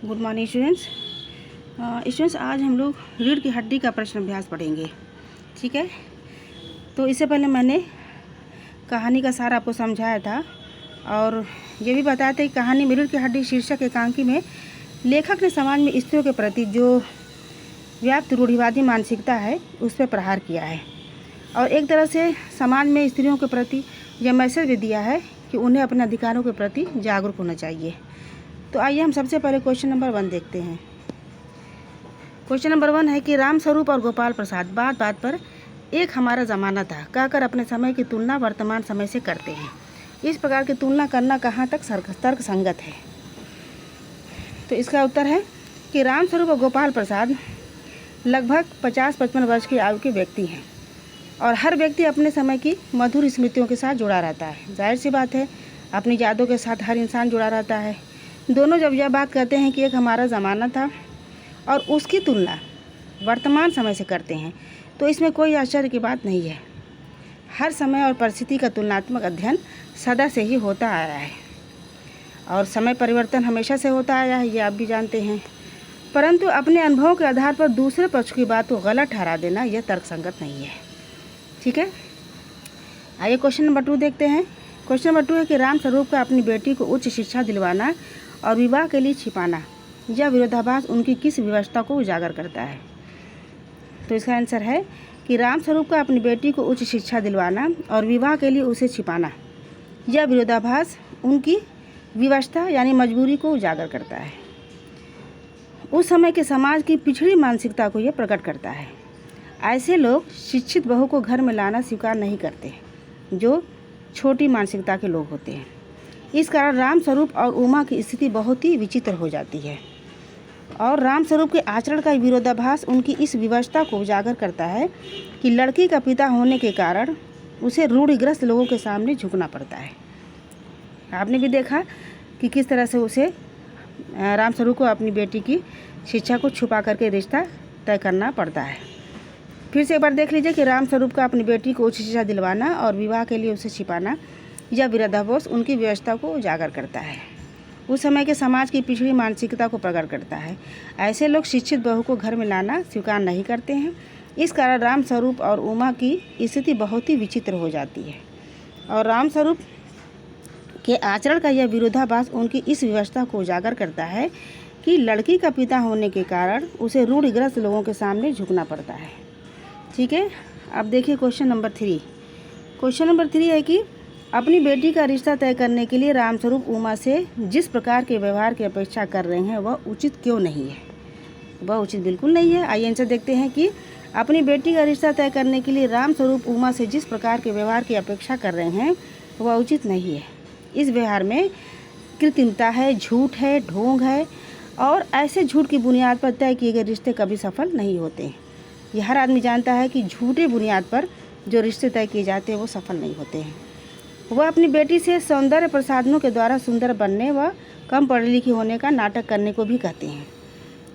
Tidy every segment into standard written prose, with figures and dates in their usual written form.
Good morning students. Students आज हम लोग रीढ़ की हड्डी का प्रश्न अभ्यास पढ़ेंगे। ठीक है, तो इससे पहले मैंने कहानी का सार आपको समझाया था और ये भी बताया था कि कहानी में रीढ़ की हड्डी शीर्षक एकांकी में लेखक ने समाज में स्त्रियों के प्रति जो व्याप्त रूढ़िवादी मानसिकता है उस पर प्रहार किया है और एक तरह से समाज में स्त्रियों के प्रति यह मैसेज भी दिया है कि उन्हें अपने अधिकारों के प्रति जागरूक होना चाहिए। तो आइए हम सबसे पहले क्वेश्चन नंबर 1 देखते हैं। क्वेश्चन नंबर 1 है कि रामस्वरूप और गोपाल प्रसाद बात बात पर एक हमारा ज़माना था कहकर अपने समय की तुलना वर्तमान समय से करते हैं। इस प्रकार की तुलना करना कहाँ तक तर्क संगत है? तो इसका उत्तर है कि रामस्वरूप और गोपाल प्रसाद लगभग 50-55 वर्ष की आयु के व्यक्ति हैं और हर व्यक्ति अपने समय की मधुर स्मृतियों के साथ जुड़ा रहता है। जाहिर सी बात है, अपनी यादों के साथ हर इंसान जुड़ा रहता है। दोनों जब यह बात कहते हैं कि एक हमारा ज़माना था और उसकी तुलना वर्तमान समय से करते हैं तो इसमें कोई आश्चर्य की बात नहीं है। हर समय और परिस्थिति का तुलनात्मक अध्ययन सदा से ही होता आया है और समय परिवर्तन हमेशा से होता आया है, ये आप भी जानते हैं। परंतु अपने अनुभवों के आधार पर दूसरे पक्ष की बात को गलत ठहरा देना यह तर्कसंगत नहीं है। ठीक है, आइए क्वेश्चन नंबर 2 देखते हैं। क्वेश्चन नंबर 2 है कि रामस्वरूप का अपनी बेटी को उच्च शिक्षा दिलवाना और विवाह के लिए छिपाना यह विरोधाभास उनकी किस विवशता को उजागर करता है? तो इसका आंसर है कि रामस्वरूप का अपनी बेटी को उच्च शिक्षा दिलवाना और विवाह के लिए उसे छिपाना यह विरोधाभास उनकी विवशता यानी मजबूरी को उजागर करता है। उस समय के समाज की पिछड़ी मानसिकता को यह प्रकट करता है। ऐसे लोग शिक्षित बहू को घर में लाना स्वीकार नहीं करते जो छोटी मानसिकता के लोग होते हैं। इस कारण रामस्वरूप और उमा की स्थिति बहुत ही विचित्र हो जाती है और रामस्वरूप के आचरण का विरोधाभास उनकी इस विवशता को उजागर करता है कि लड़की का पिता होने के कारण उसे रूढ़िग्रस्त लोगों के सामने झुकना पड़ता है। आपने भी देखा कि किस तरह से उसे रामस्वरूप को अपनी बेटी की शिक्षा को छुपा करके रिश्ता तय करना पड़ता है। फिर से एक बार देख लीजिए कि रामस्वरूप का अपनी बेटी को उच्च शिक्षा दिलवाना और विवाह के लिए उसे छिपाना यह विरोधाभास उनकी व्यवस्था को उजागर करता है। उस समय के समाज की पिछड़ी मानसिकता को प्रकट करता है। ऐसे लोग शिक्षित बहू को घर में लाना स्वीकार नहीं करते हैं। इस कारण रामस्वरूप और उमा की स्थिति बहुत ही विचित्र हो जाती है और रामस्वरूप के आचरण का यह विरोधाभास उनकी इस व्यवस्था को उजागर करता है कि लड़की का पिता होने के कारण उसे रूढ़िग्रस्त लोगों के सामने झुकना पड़ता है। ठीक है, अब देखिए क्वेश्चन नंबर 3। क्वेश्चन नंबर 3 है कि अपनी बेटी का रिश्ता तय करने के लिए रामस्वरूप उमा से जिस प्रकार के व्यवहार की अपेक्षा कर रहे हैं वह उचित क्यों नहीं है? वह उचित बिल्कुल नहीं है। आइए आंसर देखते हैं कि अपनी बेटी का रिश्ता तय करने के लिए रामस्वरूप उमा से जिस प्रकार के व्यवहार की अपेक्षा कर रहे हैं वह उचित नहीं है। इस व्यवहार में कृत्रिमता है, झूठ है, ढोंग है और ऐसे झूठ की बुनियाद पर तय किए गए रिश्ते कभी सफल नहीं होते। यह हर आदमी जानता है कि झूठे बुनियाद पर जो रिश्ते तय किए जाते हैं वो सफल नहीं होते हैं। वह अपनी बेटी से सौंदर्य प्रसाधनों के द्वारा सुंदर बनने व कम पढ़ी लिखी होने का नाटक करने को भी कहते हैं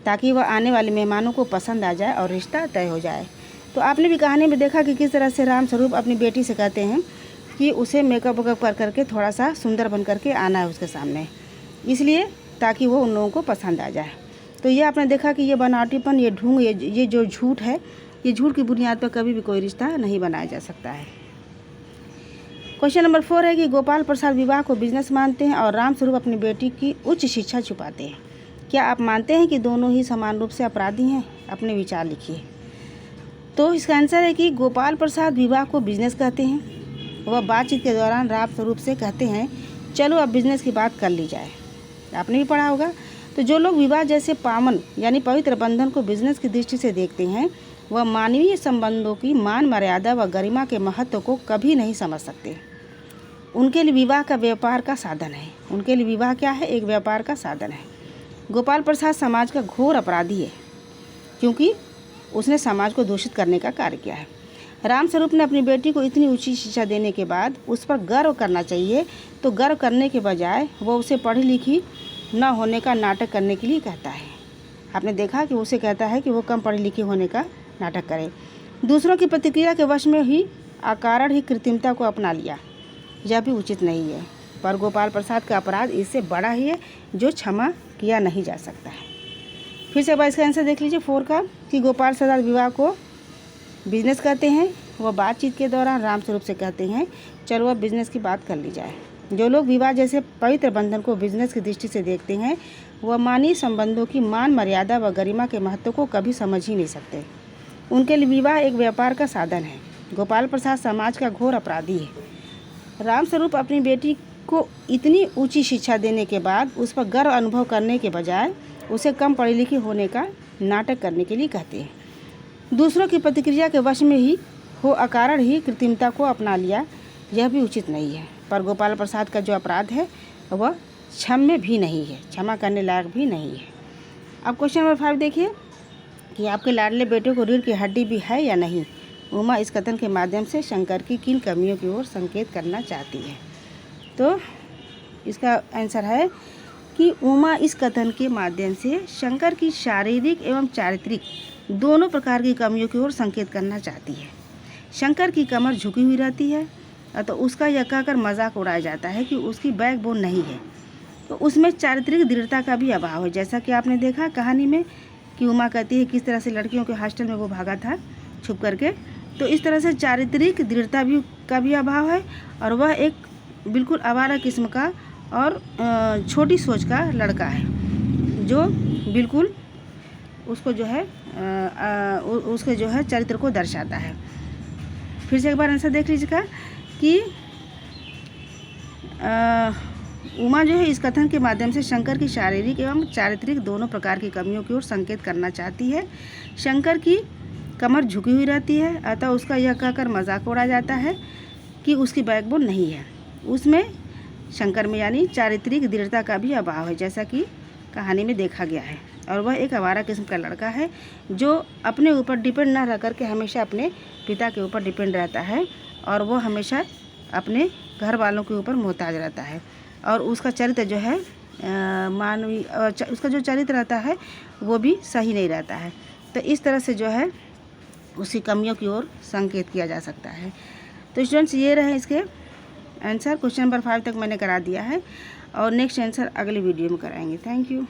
ताकि वह आने वाले मेहमानों को पसंद आ जाए और रिश्ता तय हो जाए। तो आपने भी कहानी में देखा कि किस तरह से रामस्वरूप अपनी बेटी से कहते हैं कि उसे मेकअप वेकअप कर करके थोड़ा सा सुंदर बन करके आना है उसके सामने, इसलिए ताकि वो उन लोगों को पसंद आ जाए। तो ये आपने देखा कि ये बनावटीपन, ये ढोंग, ये जो झूठ है, ये झूठ की बुनियाद पर कभी भी कोई रिश्ता नहीं बनाया जा सकता है। क्वेश्चन नंबर 4 है कि गोपाल प्रसाद विवाह को बिजनेस मानते हैं और रामस्वरूप अपनी बेटी की उच्च शिक्षा छुपाते हैं। क्या आप मानते हैं कि दोनों ही समान रूप से अपराधी हैं? अपने विचार लिखिए। तो इसका आंसर है कि गोपाल प्रसाद विवाह को बिजनेस कहते हैं। वह बातचीत के दौरान रामस्वरूप से कहते हैं चलो अब बिजनेस की बात कर ली जाए। आपने भी पढ़ा होगा। तो जो लोग विवाह जैसे पावन यानी पवित्र बंधन को बिजनेस की दृष्टि से देखते हैं वह मानवीय संबंधों की मान मर्यादा व गरिमा के महत्व को कभी नहीं समझ सकते। उनके लिए विवाह का व्यापार का साधन है। उनके लिए विवाह क्या है? एक व्यापार का साधन है। गोपाल प्रसाद समाज का घोर अपराधी है क्योंकि उसने समाज को दूषित करने का कार्य किया है। रामस्वरूप ने अपनी बेटी को इतनी ऊंची शिक्षा देने के बाद उस पर गर्व करना चाहिए, तो गर्व करने के बजाय वह उसे पढ़ी लिखी न होने का नाटक करने के लिए कहता है। आपने देखा कि उसे कहता है कि वो कम पढ़ी लिखी होने का नाटक करे। दूसरों की प्रतिक्रिया के वश में ही अकारण ही कृत्रिमता को अपना लिया, यह भी उचित नहीं है। पर गोपाल प्रसाद का अपराध इससे बड़ा ही है जो क्षमा किया नहीं जा सकता है। फिर से एक बार इसका आंसर देख लीजिए 4 का, कि गोपाल सरदार विवाह को बिजनेस कहते हैं। वह बातचीत के दौरान राम स्वरूप से कहते हैं, चलो अब बिजनेस की बात कर ली जाए। जो लोग विवाह जैसे पवित्र बंधन को बिजनेस की दृष्टि से देखते हैं, वह मानवीय संबंधों की मान मर्यादा व गरिमा के महत्व को कभी समझ ही नहीं सकते। उनके लिए विवाह एक व्यापार का साधन है। गोपाल प्रसाद समाज का घोर अपराधी है। राम स्वरूप अपनी बेटी को इतनी ऊंची शिक्षा देने के बाद उस पर गर्व अनुभव करने के बजाय उसे कम पढ़ी लिखी होने का नाटक करने के लिए कहते हैं। दूसरों की प्रतिक्रिया के वश में ही हो अकारण ही कृत्रिमता को अपना लिया, यह भी उचित नहीं है। पर गोपाल प्रसाद का जो अपराध है वह क्षम्य भी नहीं है, क्षमा करने लायक भी नहीं है। अब क्वेश्चन नंबर 5 देखिए कि आपके लाडले बेटे को रीढ़ की हड्डी भी है या नहीं। उमा इस कथन के माध्यम से शंकर की किन कमियों की ओर संकेत करना चाहती है। तो इसका आंसर है कि उमा इस कथन के माध्यम से शंकर की शारीरिक एवं चारित्रिक दोनों प्रकार की कमियों की ओर संकेत करना चाहती है। शंकर की कमर झुकी हुई रहती है, तो उसका यह कहकर मजाक उड़ाया जाता है कि उसकी बैकबोन नहीं है। तो उसमें चारित्रिक दृढ़ता का भी अभाव है, जैसा कि आपने देखा कहानी में कि उमा कहती है किस तरह से लड़कियों के हॉस्टल में वो भागा था छुप करके। तो इस तरह से चारित्रिक दृढ़ता का भी अभाव है, और वह एक बिल्कुल आवारा किस्म का और छोटी सोच का लड़का है, जो बिल्कुल उसको जो है उसके जो है चरित्र को दर्शाता है। फिर से एक बार आंसर देख लीजिएगा कि उमा जो है इस कथन के माध्यम से शंकर की शारीरिक एवं चारित्रिक दोनों प्रकार की कमियों की ओर संकेत करना चाहती है। शंकर की कमर झुकी हुई रहती है, अतः उसका यह कहकर मजाक उड़ाया जाता है कि उसकी बैकबोन नहीं है। उसमें शंकर में यानी चारित्रिक दृढ़ता का भी अभाव है, जैसा कि कहानी में देखा गया है। और वह एक आवारा किस्म का लड़का है, जो अपने ऊपर डिपेंड ना रह करके हमेशा अपने पिता के ऊपर डिपेंड रहता है, और वो हमेशा अपने घर वालों के ऊपर मोहताज रहता है। और उसका चरित्र जो है मानवीय उसका जो चरित्र रहता है वो भी सही नहीं रहता है। तो इस तरह से जो है उसकी कमियों की ओर संकेत किया जा सकता है। तो स्टूडेंट्स ये रहे इसके आंसर। क्वेश्चन नंबर 5 तक मैंने करा दिया है, और नेक्स्ट आंसर अगले वीडियो में कराएंगे। Thank you.